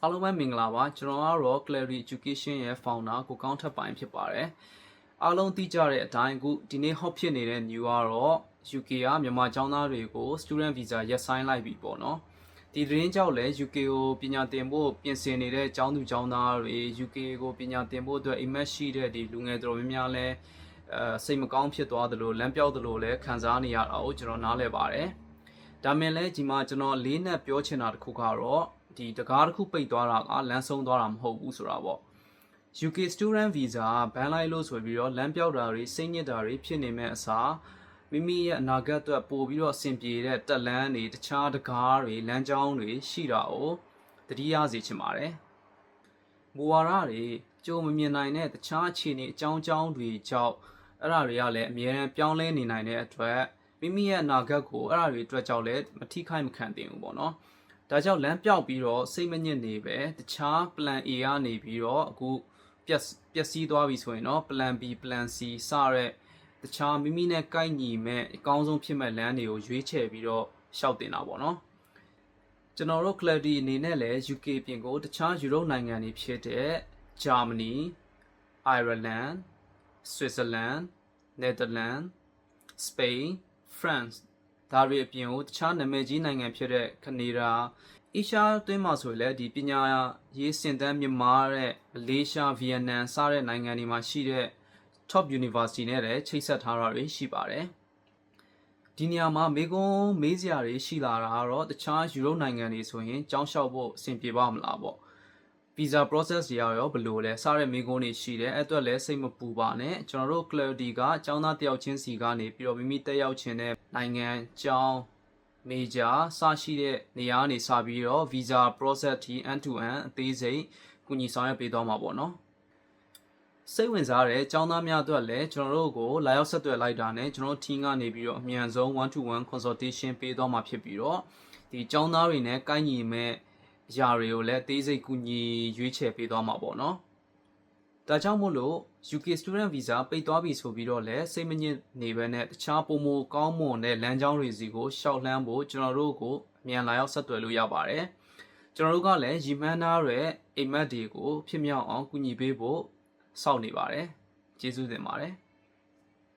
အားလုံးပဲမင်္ဂလာပါကျွန်တော်ကတော့ Clarity Education ရဲ့ founder ကိုကောင်းထက်ပိုင်းဖြစ်ပါတယ်အားလုံးသိကြတဲ့အတိုင်းအခုဒီနေ့ hot ဖြစ်နေတဲ့ new ကတော့ UK ကမြန်မာကျောင်းသားတွေကို student visa ရပ်ဆိုင်းလိုက်ပြီပေါ့နော်ဒီသတင်းကြောင့်လည်း UK ကိုပညာသင်ဖို့ပြင်ဆင်နေတဲ့ကျောင်းသူကျောင်းသားတွေ UK ကိုပညာသင်ဖို့အတွက် image ရှိတဲ့ဒီလူငယ်တော်များများလဲစိတ်မကောင်းဖြစ်သွားသလိုလမ်းပြောက်သလိုလဲခံစားနေရတာကိုကျွန်တော်နားလည်ပါတယ်ဒါမဲ့လည်းဒီမှာကျွန်တော်လေးနဲ့ပြောချင်တာတစ်ခုကတော့ဒီတကားတစ်ခုပိတ်သွားတာကလမ်းဆုံးသွားတာမဟုတ်ဘူးဆိုတာပေါ့ UK student visa ဘန်လိုက်လို့ဆိုပြီးတော့လမ်းပြောက်တာတွေစိတ်ညစ်တာတွေဖြစ်နေမဲ့အစားမိမိရဲ့အနာဂတ်အတွက်ပို့ပြီးတော့အဆင်ပြေတဲ့တက်လန်းတွေတခြားတကားတွေလမ်းကြောင်းတွေရှိတာကိုသတိရစေချင်ပါတယ်မူဝါဒတွေကြုံမမြင်နိုင်တဲ့တခြားအခြေအနေအကြောင်းတွေကြောင့်အဲ့ဒါတွေကလည်းအများအားပြောင်းလဲနေနိုင်တဲ့အတွက်မိမိရဲ့အနာဂတ်ကိုအဲ့ဒါတွေအတွက်ကြောင့်လည်းမထိခိုက်မခံသင့်ဘူးပေါ့နော်ဒါကြောင့်လမ်းပြောက်ပြီးတော့စိတ်မညစ်နေပဲတခြား plan A ကနေပြီးတော့အခုပျက်စီးသွားပြီဆိုရင်တော့ plan B plan C စတဲ့တခြားမိမိနဲ့ကိုက်ညီမဲ့အကောင်းဆုံးဖြစ်မဲ့လမ်းတွေကိုရွေးချယ်ပြီးတော့ရှောက်တင်တာပေါ့နော်ကျွန်တော်တို့ Clarity အနေနဲ့လည်း UK ပြင်ကိုတခြားယူရိုပနိုင်ငံတွေဖြစ်တဲ့ Germany, Ireland, Switzerland, Netherlands, Spain, France ဒါတွေအပြင်ကိုတခြားနာမည်ကြီးနိုင်ငံဖြစ်တဲ့ကနေဒါအီရှားအတွင်းမှာဆိုရင်လည်းဒီပညာရေးစင်တန်းမြင့်မားတဲ့မလေးရှားဗီယက်နမ်စတဲ့နိုင်ငံတွေမှာရှိတဲ့ top university နဲ့လည်းချိတ်ဆက်ထားတာတွေရှိပါတယ်ဒီနေရာမှာမေးစရာတွေရှိလာတာကတော့တခြားယူရိုပနိုင်ငံတွေဆိုရင်ကျောင်းလျှောက်ဖို့အဆင်ပြေပါမလားပေါ့ visa process တွေရောဘယ်လိုလဲစတဲ့မေးခွန်းတွေရှိတယ်အဲ့အတွက်လည်းစိတ်မပူပါနဲ့ကျွန်တော်တို့ Clarity ကကျောင်းသားတယောက်ချင်းစီကနေပြီးတော့မိမိတက်ရောက်ခြင်းတဲ့နိုင်ငံကျောင်းmajor စရှိတဲ့နေရာကနေစပြီးတော့ visa process ထိ end to end အသေးစိတ်ကူညီဆောင်ရွက်ပေးသွားမှာပေါ့နော်စိတ်ဝင်စားတဲ့ကျောင်းသားများအတွက်လည်းကျွန်တော်တို့ကိုလာရောက်ဆက်သွယ်လိုက်တာနဲ့ကျွန်တော်တို့ team ကနေပြီးတော့အမြန်ဆုံး one to one consultation ပေးသွားမှာဖြစ်ပြီးတော့ဒီကျောင်းသားတွေနဲ့ကိုက်ညီမဲ့အရာတွေကိုလည်းအသေးစိတ်ကူညီရွေးချယ်ပေးသွားမှာပေါ့နော်ဒါကြောင့်မို့လို့ UK student visa ပိတ်သွားပြီဆိုပြီးတော့လည်းစိတ်မညစ်နေပဲနဲ့တခြားပုံမကောင်းမွန်တဲ့လမ်းကြောင်းတွေစီကိုရှောက်လှမ်းဖို့ကျွန်တော်တို့ကိုအမြန်လာရောက်ဆက်သွယ်လို့ရပါတယ်ကျွန်တော်တို့ကလည်းရည်မှန်းထားတဲ့အိမ်မက်တွေကိုဖြစ်မြောက်အောင်ကူညီပေးဖို့စောင့်နေပါတယ်ကျေးဇူးတင်ပါတယ်